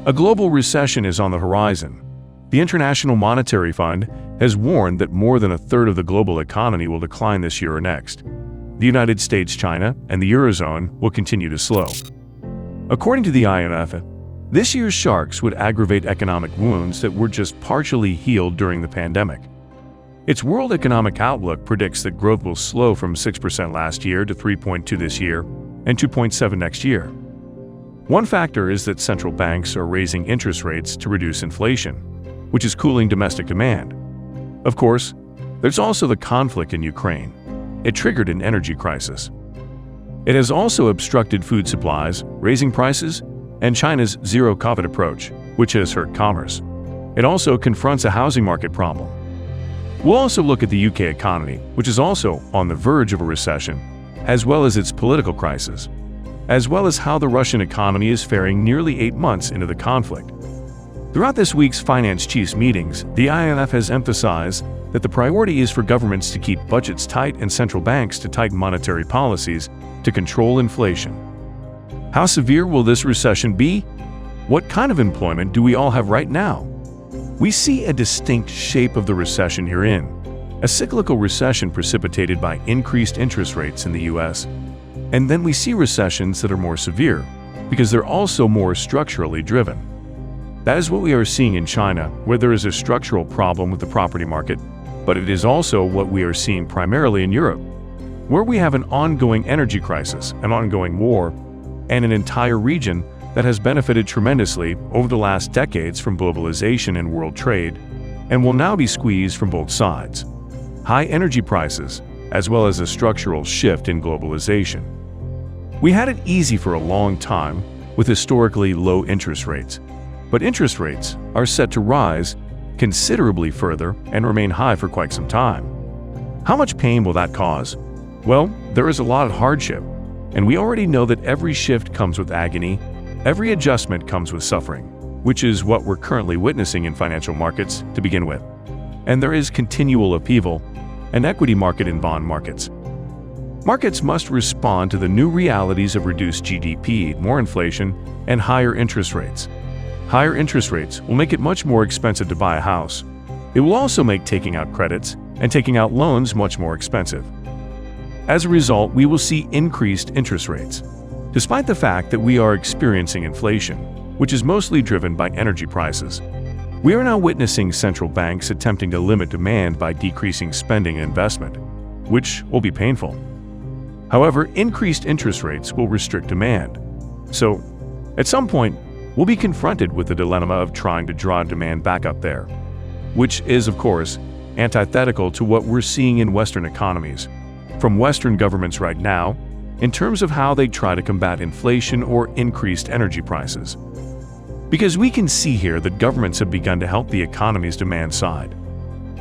A global recession is on the horizon. The International Monetary Fund has warned that more than a third of the global economy will decline this year or next. The United States, China, and the Eurozone will continue to slow. According to the IMF, this year's shocks would aggravate economic wounds that were just partially healed during the pandemic. Its World Economic Outlook predicts that growth will slow from 6% last year to 3.2% this year and 2.7% next year. One factor is that central banks are raising interest rates to reduce inflation, which is cooling domestic demand. Of course, there's also the conflict in Ukraine. It triggered an energy crisis. It has also obstructed food supplies, raising prices, and China's zero-COVID approach, which has hurt commerce. It also confronts a housing market problem. We'll also look at the UK economy, which is also on the verge of a recession, as well as its political crisis, as well as how the Russian economy is faring nearly 8 months into the conflict. Throughout this week's finance chiefs meetings, the IMF has emphasized that the priority is for governments to keep budgets tight and central banks to tighten monetary policies to control inflation. How severe will this recession be? What kind of employment do we all have right now? We see a distinct shape of the recession herein, a cyclical recession precipitated by increased interest rates in the US. And then we see recessions that are more severe, because they're also more structurally driven. That is what we are seeing in China, where there is a structural problem with the property market, but it is also what we are seeing primarily in Europe, where we have an ongoing energy crisis, an ongoing war, and an entire region that has benefited tremendously over the last decades from globalization and world trade, and will now be squeezed from both sides. High energy prices, as well as a structural shift in globalization. We had it easy for a long time with historically low interest rates, but interest rates are set to rise considerably further and remain high for quite some time. How much pain will that cause? Well, there is a lot of hardship, and we already know that every shift comes with agony. Every adjustment comes with suffering, which is what we're currently witnessing in financial markets to begin with. And there is continual upheaval, an equity market and bond markets. Markets must respond to the new realities of reduced GDP, more inflation, and higher interest rates. Higher interest rates will make it much more expensive to buy a house. It will also make taking out credits and taking out loans much more expensive. As a result, we will see increased interest rates. Despite the fact that we are experiencing inflation, which is mostly driven by energy prices, we are now witnessing central banks attempting to limit demand by decreasing spending and investment, which will be painful. However, increased interest rates will restrict demand. So, at some point, we'll be confronted with the dilemma of trying to draw demand back up there, which is, of course, antithetical to what we're seeing in Western economies, from Western governments right now, in terms of how they try to combat inflation or increased energy prices. Because we can see here that governments have begun to help the economy's demand side.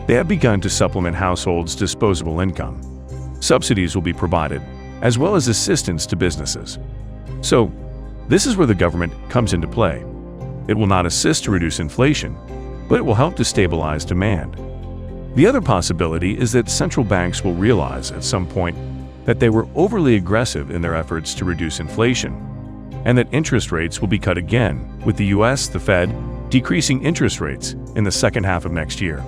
They have begun to supplement households' disposable income. Subsidies will be provided, as well as assistance to businesses. So, this is where the government comes into play. It will not assist to reduce inflation, but it will help to stabilize demand. The other possibility is that central banks will realize at some point that they were overly aggressive in their efforts to reduce inflation, and that interest rates will be cut again, with the US, the Fed, decreasing interest rates in the second half of next year.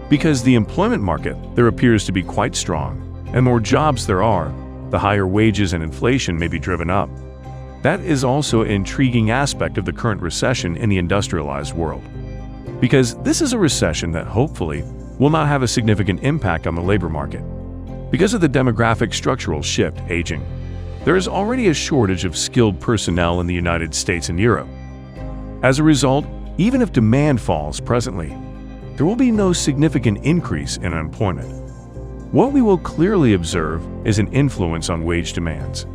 Because the employment market there appears to be quite strong, and more jobs there are, the higher wages and inflation may be driven up. That is also an intriguing aspect of the current recession in the industrialized world. Because this is a recession that hopefully will not have a significant impact on the labor market. Because of the demographic structural shift, aging, there is already a shortage of skilled personnel in the United States and Europe. As a result, even if demand falls presently, there will be no significant increase in unemployment. What we will clearly observe is an influence on wage demands.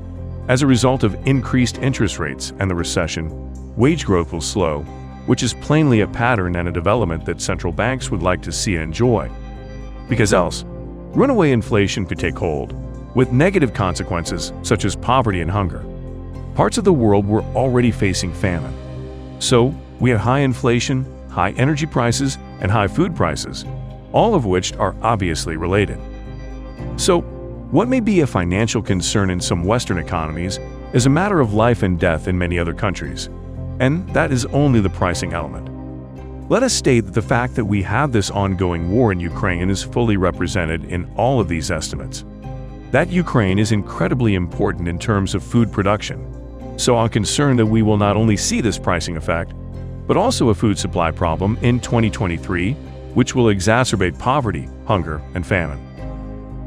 As a result of increased interest rates and the recession, wage growth will slow, which is plainly a pattern and a development that central banks would like to see and enjoy. Because else, runaway inflation could take hold, with negative consequences such as poverty and hunger. Parts of the world were already facing famine. So, we have high inflation, high energy prices, and high food prices, all of which are obviously related. So, what may be a financial concern in some Western economies is a matter of life and death in many other countries. And that is only the pricing element. Let us state that the fact that we have this ongoing war in Ukraine is fully represented in all of these estimates. That Ukraine is incredibly important in terms of food production. So I'm concerned that we will not only see this pricing effect, but also a food supply problem in 2023, which will exacerbate poverty, hunger, and famine.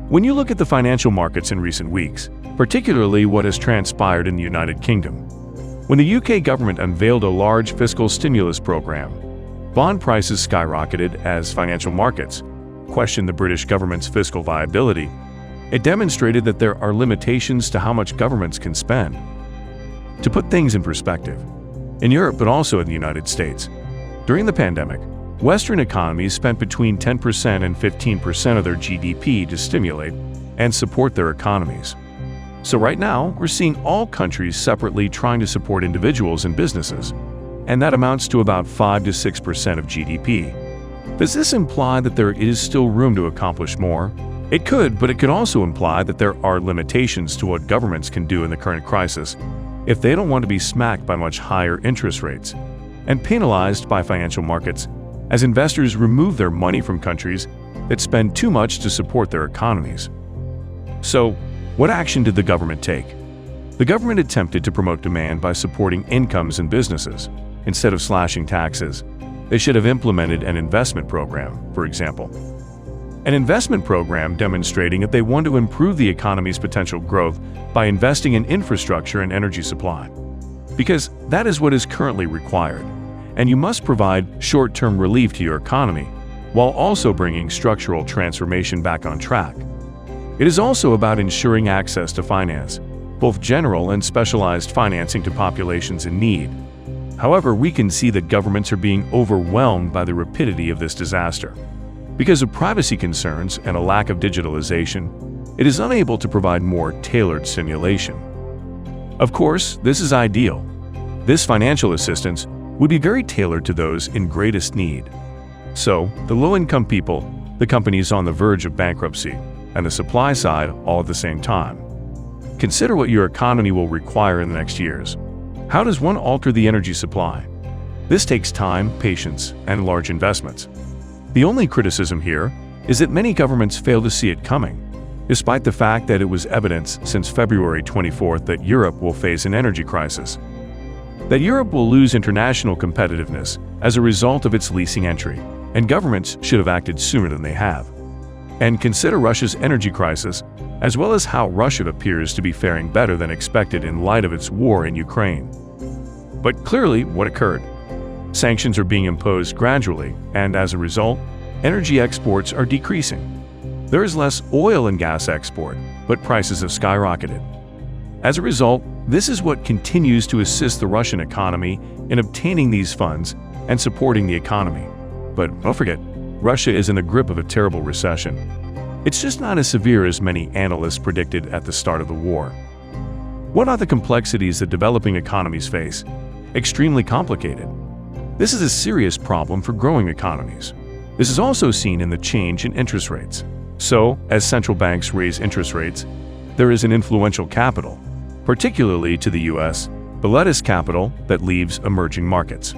When you look at the financial markets in recent weeks, particularly what has transpired in the United Kingdom, when the UK government unveiled a large fiscal stimulus program, bond prices skyrocketed as financial markets questioned the British government's fiscal viability. It demonstrated that there are limitations to how much governments can spend. To put things in perspective, in Europe but also in the United States, during the pandemic, Western economies spent between 10% and 15% of their GDP to stimulate and support their economies. So right now, we're seeing all countries separately trying to support individuals and businesses, and that amounts to about 5 to 6% of GDP. Does this imply that there is still room to accomplish more? It could, but it could also imply that there are limitations to what governments can do in the current crisis if they don't want to be smacked by much higher interest rates and penalized by financial markets as investors remove their money from countries that spend too much to support their economies. So, what action did the government take? The government attempted to promote demand by supporting incomes and businesses. Instead of slashing taxes, they should have implemented an investment program, for example. An investment program demonstrating that they want to improve the economy's potential growth by investing in infrastructure and energy supply. Because that is what is currently required, and you must provide short-term relief to your economy while also bringing structural transformation back on track. It is also about ensuring access to finance, both general and specialized financing to populations in need. However, we can see that governments are being overwhelmed by the rapidity of this disaster. Because of privacy concerns and a lack of digitalization, it is unable to provide more tailored stimulation. Of course, this is ideal. This financial assistance would be very tailored to those in greatest need. So, the low-income people, the companies on the verge of bankruptcy, and the supply side all at the same time. Consider what your economy will require in the next years. How does one alter the energy supply? This takes time, patience, and large investments. The only criticism here is that many governments fail to see it coming, despite the fact that it was evident since February 24th that Europe will face an energy crisis. That Europe will lose international competitiveness as a result of its leasing entry, and governments should have acted sooner than they have. And consider Russia's energy crisis, as well as how Russia appears to be faring better than expected in light of its war in Ukraine. But clearly, what occurred? Sanctions are being imposed gradually, and as a result, energy exports are decreasing. There is less oil and gas export, but prices have skyrocketed. As a result, this is what continues to assist the Russian economy in obtaining these funds and supporting the economy. But don't forget, Russia is in the grip of a terrible recession. It's just not as severe as many analysts predicted at the start of the war. What are the complexities that developing economies face? Extremely complicated. This is a serious problem for growing economies. This is also seen in the change in interest rates. So, as central banks raise interest rates, there is an influential capital, particularly to the US, but lettuce capital that leaves emerging markets.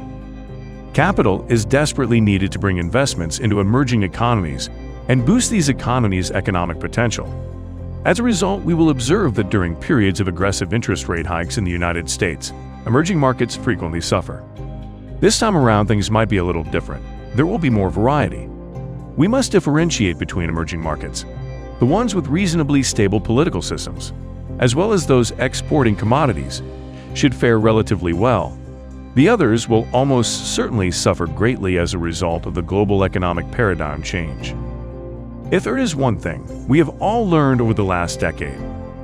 Capital is desperately needed to bring investments into emerging economies and boost these economies' economic potential. As a result, we will observe that during periods of aggressive interest rate hikes in the United States, emerging markets frequently suffer. This time around, things might be a little different. There will be more variety. We must differentiate between emerging markets, the ones with reasonably stable political systems, as well as those exporting commodities, should fare relatively well. The others will almost certainly suffer greatly as a result of the global economic paradigm change. If there is one thing we have all learned over the last decade,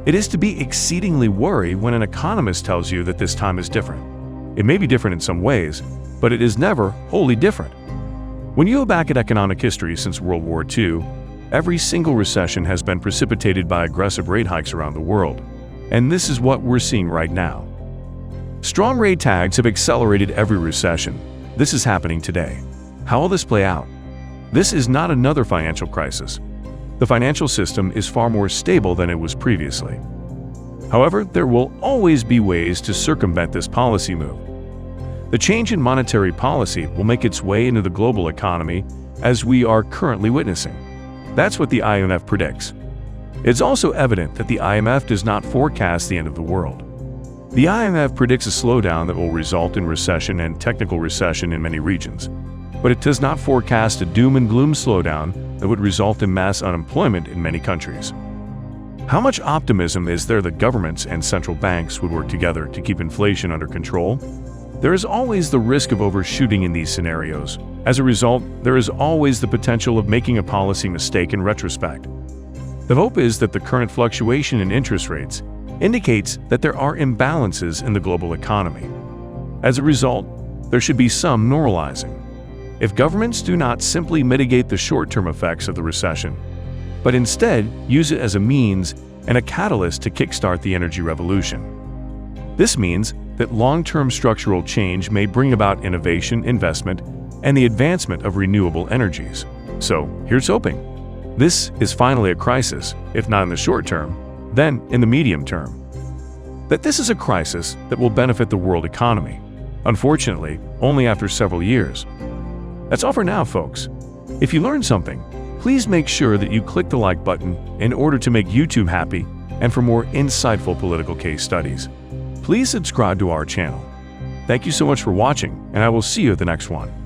it is to be exceedingly worried when an economist tells you that this time is different. It may be different in some ways, but it is never wholly different. When you go back at economic history since World War II, every single recession has been precipitated by aggressive rate hikes around the world, and this is what we're seeing right now. Strong rate tags have accelerated every recession. This is happening today. How will this play out? This is not another financial crisis. The financial system is far more stable than it was previously. However, there will always be ways to circumvent this policy move. The change in monetary policy will make its way into the global economy as we are currently witnessing. That's what the IMF predicts. It's also evident that the IMF does not forecast the end of the world. The IMF predicts a slowdown that will result in recession and technical recession in many regions, but it does not forecast a doom and gloom slowdown that would result in mass unemployment in many countries. How much optimism is there that governments and central banks would work together to keep inflation under control? There is always the risk of overshooting in these scenarios. As a result, there is always the potential of making a policy mistake in retrospect. The hope is that the current fluctuation in interest rates indicates that there are imbalances in the global economy. As a result, there should be some normalizing. If governments do not simply mitigate the short-term effects of the recession, but instead use it as a means and a catalyst to kickstart the energy revolution. This means that long-term structural change may bring about innovation, investment, and the advancement of renewable energies. So, here's hoping. This is finally a crisis, if not in the short term, then in the medium term. That this is a crisis that will benefit the world economy. Unfortunately, only after several years. That's all for now, folks. If you learned something, please make sure that you click the like button in order to make YouTube happy and for more insightful political case studies. Please subscribe to our channel. Thank you so much for watching, and I will see you at the next one.